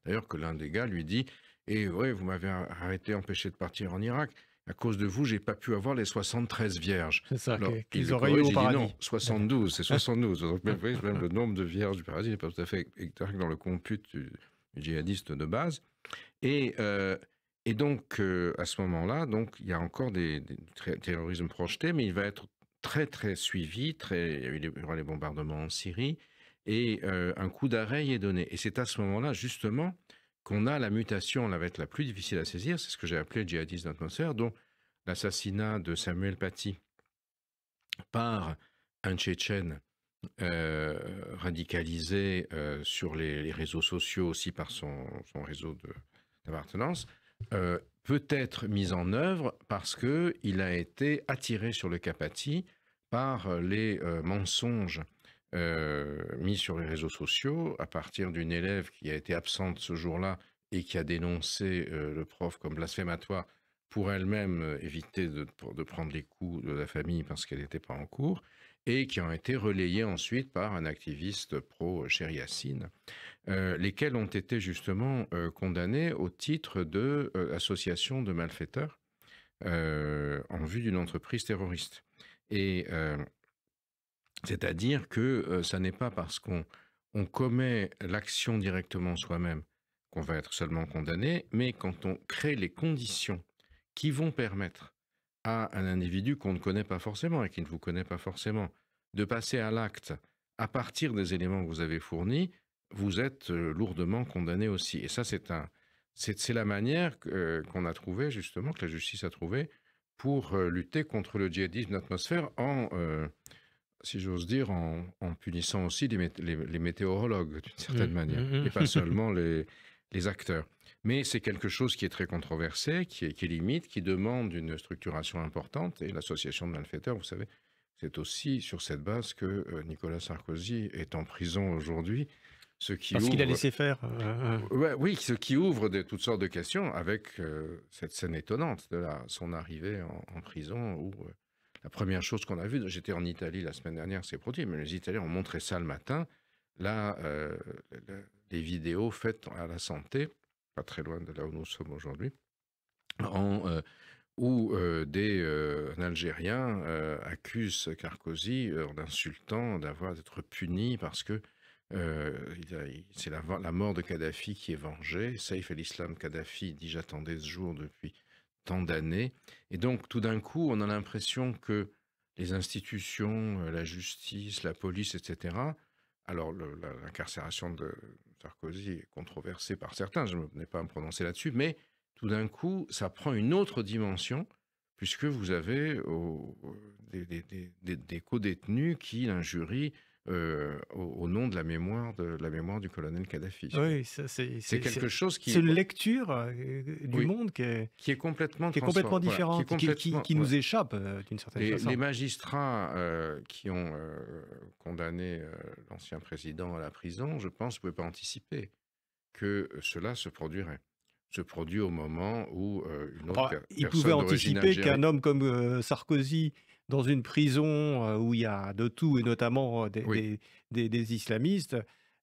d'ailleurs que l'un des gars lui dit « Et ouais, vous m'avez arrêté, empêché de partir en Irak. à cause de vous, j'ai pas pu avoir les 73 vierges. C'est ça, Alors, qu'ils il auraient eu corrige, au il dit paradis. non, 72, c'est 72. Donc, même, vous voyez, même le nombre de vierges du paradis n'est pas tout à fait exact dans le compute du djihadiste de base. Et donc, à ce moment-là, donc, il y a encore des terrorismes projetés, mais il va être très, très suivi. Il y aura les bombardements en Syrie, et un coup d'arrêt y est donné. Et c'est à ce moment-là, justement, qu'on a la mutation, elle va être la plus difficile à saisir, c'est ce que j'ai appelé le djihadisme d'atmosphère, dont l'assassinat de Samuel Paty par un Tchétchène radicalisé sur les réseaux sociaux, aussi par son réseau d'appartenance, peut être mis en œuvre parce qu'il a été attiré sur le cas Paty par les mensonges mis sur les réseaux sociaux à partir d'une élève qui a été absente ce jour-là et qui a dénoncé le prof comme blasphématoire pour elle-même éviter de prendre les coups de la famille parce qu'elle n'était pas en cours, et qui ont été relayés ensuite par un activiste pro-Cheikh Yassine, lesquels ont été justement condamnés au titre d'association de malfaiteurs en vue d'une entreprise terroriste. Et c'est-à-dire que ça n'est pas parce qu'on commet l'action directement soi-même qu'on va être seulement condamné, mais quand on crée les conditions qui vont permettre à un individu qu'on ne connaît pas forcément et qui ne vous connaît pas forcément de passer à l'acte à partir des éléments que vous avez fournis, vous êtes lourdement condamné aussi. Et ça, c'est la manière qu'on a trouvée, justement, que la justice a trouvée, pour lutter contre le djihadisme d'atmosphère si j'ose dire, en punissant aussi les météorologues, d'une certaine manière, et pas seulement les acteurs. Mais c'est quelque chose qui est très controversé, qui est limite, qui demande une structuration importante, et l'association de malfaiteurs, vous savez, c'est aussi sur cette base que Nicolas Sarkozy est en prison aujourd'hui. Parce qu'il a laissé faire. Oui, ce qui ouvre toutes sortes de questions avec cette scène étonnante de son arrivée en prison où... La première chose qu'on a vue, j'étais en Italie la semaine dernière, c'est produit, mais les Italiens ont montré ça le matin. Là, les vidéos faites à la santé, pas très loin de là où nous sommes aujourd'hui, où un Algérien accuse Sarkozy en insultant d'être puni parce que c'est la mort de Kadhafi qui est vengée. Saïf el-Islam Kadhafi dit « j'attendais ce jour depuis tant d'années ». Et donc, tout d'un coup, on a l'impression que les institutions, la justice, la police, etc., alors l'incarcération de Sarkozy est controversée par certains, je n'ai pas à me prononcer là-dessus, mais tout d'un coup, ça prend une autre dimension, puisque vous avez des co-détenus qui l'injurient au nom de la mémoire du colonel Kadhafi. Oui, c'est quelque chose qui... C'est une lecture du monde qui est complètement différente, voilà, qui nous échappe d'une certaine façon. Les magistrats qui ont condamné l'ancien président à la prison, je pense, ne pouvaient pas anticiper que cela se produirait. Se produit au moment où une autre personne il pouvait anticiper algérienne... qu'un homme comme Sarkozy, dans une prison où il y a de tout, et notamment des islamistes,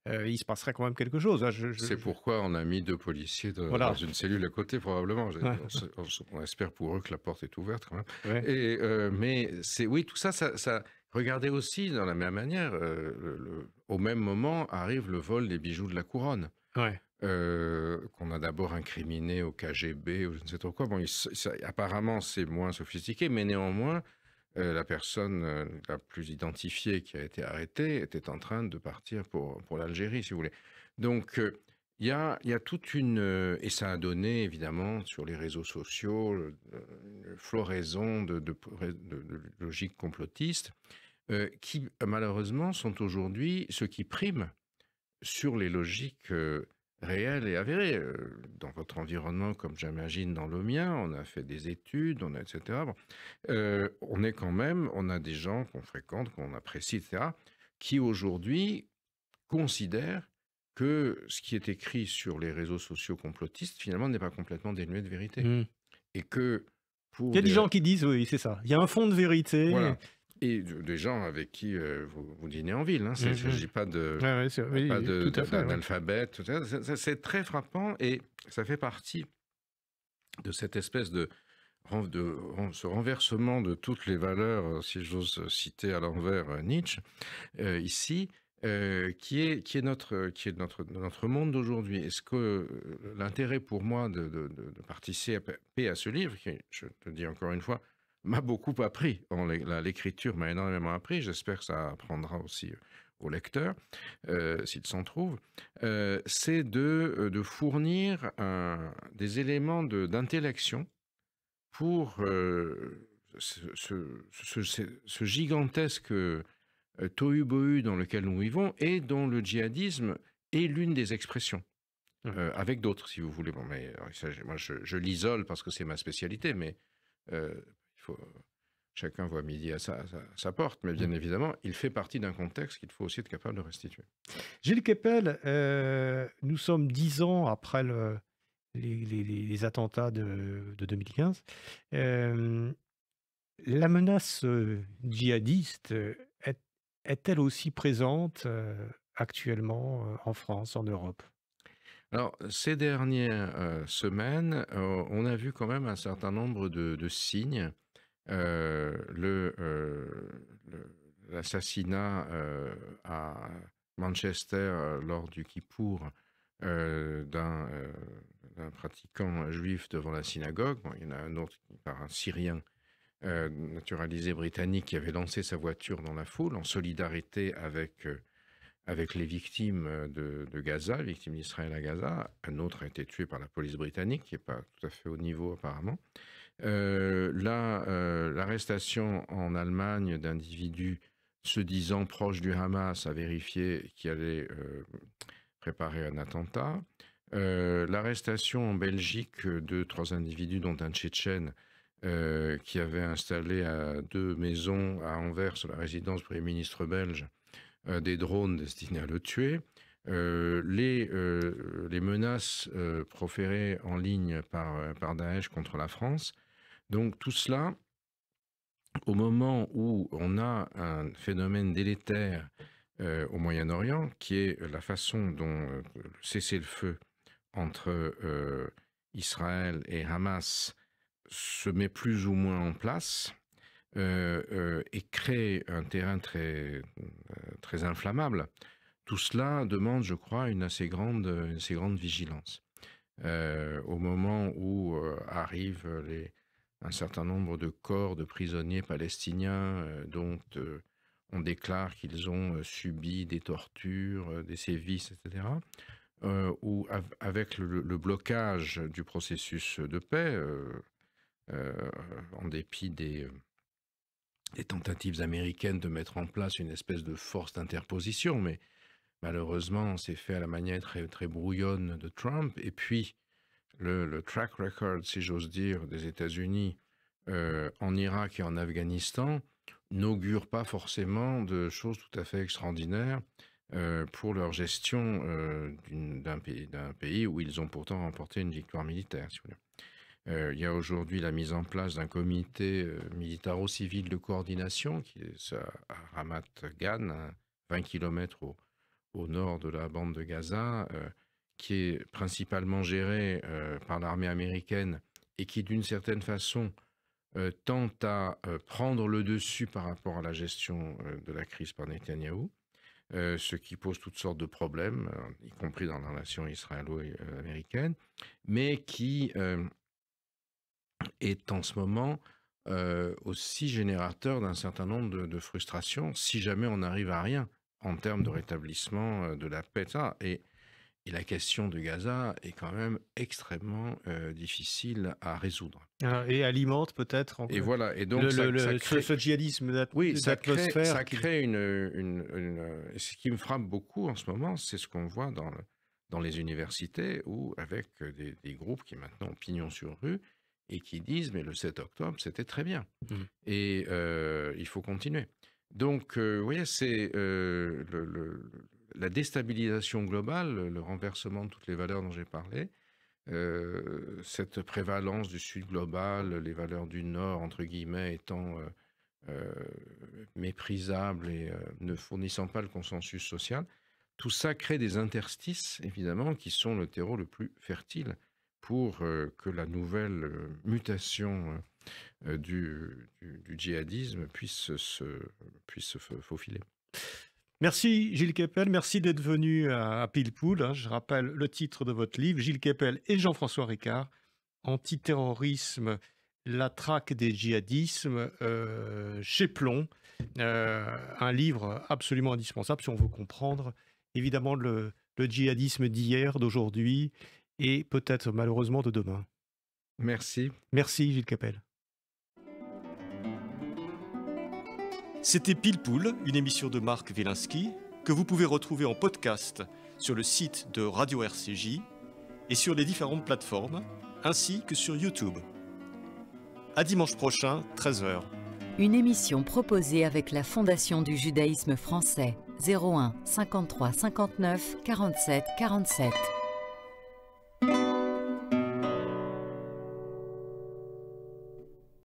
il se passerait quand même quelque chose. C'est pourquoi on a mis 2 policiers dans une cellule à côté, probablement. On espère pour eux que la porte est ouverte quand même. Ouais. Mais oui, tout ça, regardez aussi dans la même manière, au même moment arrive le vol des bijoux de la couronne. Ouais. Qu'on a d'abord incriminé au KGB ou je ne sais trop quoi. Bon, apparemment, c'est moins sophistiqué, mais néanmoins, la personne la plus identifiée qui a été arrêtée était en train de partir pour l'Algérie, si vous voulez. Donc, il y a toute une... et ça a donné, évidemment, sur les réseaux sociaux, une floraison de logiques complotistes qui, malheureusement, sont aujourd'hui ce qui prime sur les logiques réelles et avérées. Dans votre environnement, comme j'imagine dans le mien, on a fait des études, etc. Bon. On a des gens qu'on fréquente, qu'on apprécie, etc., qui aujourd'hui considèrent que ce qui est écrit sur les réseaux sociaux complotistes, finalement, n'est pas complètement dénué de vérité. Et que il y a des gens qui disent, oui, c'est ça. Il y a un fond de vérité. Voilà. Et des gens avec qui vous dînez en ville. Hein. Je ne dis pas d'analphabète. C'est très frappant et ça fait partie de cette espèce de... ce renversement de toutes les valeurs, si j'ose citer à l'envers Nietzsche, ici, qui est notre monde d'aujourd'hui. Est-ce que l'intérêt pour moi de participer à ce livre, qui, je te dis encore une fois, m'a beaucoup appris, l'écriture m'a énormément appris, j'espère que ça apprendra aussi aux lecteurs, s'ils s'en trouvent, c'est de fournir des éléments d'intellection pour ce gigantesque tohu-bohu dans lequel nous vivons et dont le djihadisme est l'une des expressions, avec d'autres si vous voulez. Bon, mais moi je l'isole parce que c'est ma spécialité, mais chacun voit midi à sa porte, mais bien évidemment, il fait partie d'un contexte qu'il faut aussi être capable de restituer. Gilles Kepel, nous sommes 10 ans après les attentats de 2015. La menace djihadiste est-elle aussi présente actuellement en France, en Europe? Alors, ces dernières semaines, on a vu quand même un certain nombre de signes. L'assassinat à Manchester lors du Kippour d'un pratiquant juif devant la synagogue. Bon, il y en a un autre par un Syrien naturalisé britannique qui avait lancé sa voiture dans la foule en solidarité avec les victimes de Gaza, les victimes d'Israël à Gaza. Un autre a été tué par la police britannique, qui n'est pas tout à fait au niveau apparemment. L'arrestation en Allemagne d'individus se disant proches du Hamas a vérifié qui allait préparer un attentat. L'arrestation en Belgique de 3 individus, dont un Tchétchène, qui avait installé à 2 maisons à Anvers, la résidence du Premier ministre belge, des drones destinés à le tuer. Les menaces proférées en ligne par Daesh contre la France. Donc tout cela, au moment où on a un phénomène délétère au Moyen-Orient, qui est la façon dont le cessez-le-feu entre Israël et Hamas se met plus ou moins en place et crée un terrain très inflammable. Tout cela demande, je crois, une assez grande vigilance. Au moment où arrivent un certain nombre de corps de prisonniers palestiniens dont on déclare qu'ils ont subi des tortures, des sévices, etc., ou avec le blocage du processus de paix, en dépit des tentatives américaines de mettre en place une espèce de force d'interposition, mais malheureusement, c'est fait à la manière très, très brouillonne de Trump. Et puis, le track record, si j'ose dire, des États-Unis en Irak et en Afghanistan n'augure pas forcément de choses tout à fait extraordinaires pour leur gestion d'un pays où ils ont pourtant remporté une victoire militaire, si vous voulez. Il y a aujourd'hui la mise en place d'un comité militaro-civil de coordination qui est à Ramat Gan, 20 km au nord de la bande de Gaza, qui est principalement géré par l'armée américaine et qui, d'une certaine façon, tente à prendre le dessus par rapport à la gestion de la crise par Netanyahou, ce qui pose toutes sortes de problèmes, y compris dans la relation israélo-américaine, mais qui est en ce moment aussi générateur d'un certain nombre de frustrations, si jamais on n'arrive à rien en termes de rétablissement de la paix. Et la question de Gaza est quand même extrêmement difficile à résoudre. Et alimente peut-être et voilà, et donc ce djihadisme d'atmosphère. Ça crée ce qui me frappe beaucoup en ce moment, c'est ce qu'on voit dans les universités, où avec des groupes qui maintenant ont pignon sur rue, et qui disent, mais le 7 octobre, c'était très bien. Et il faut continuer. Donc, vous voyez, c'est la déstabilisation globale, le renversement de toutes les valeurs dont j'ai parlé, cette prévalence du Sud global, les valeurs du Nord, entre guillemets, étant méprisables et ne fournissant pas le consensus social, tout ça crée des interstices, évidemment, qui sont le terreau le plus fertile pour que la nouvelle mutation du djihadisme puisse se faufiler. Merci Gilles Kepel, merci d'être venu à Pile Poule, hein. Je rappelle le titre de votre livre, Gilles Kepel et Jean-François Ricard, Antiterrorisme, la traque des djihadismes, chez Plomb. Un livre absolument indispensable si on veut comprendre évidemment le djihadisme d'hier, d'aujourd'hui et peut-être malheureusement de demain. Merci. Merci Gilles Kepel. C'était Pile Poule, une émission de Marc Wielinski que vous pouvez retrouver en podcast sur le site de Radio RCJ et sur les différentes plateformes, ainsi que sur YouTube. À dimanche prochain, 13h. Une émission proposée avec la Fondation du judaïsme français, 01 53 59 47 47.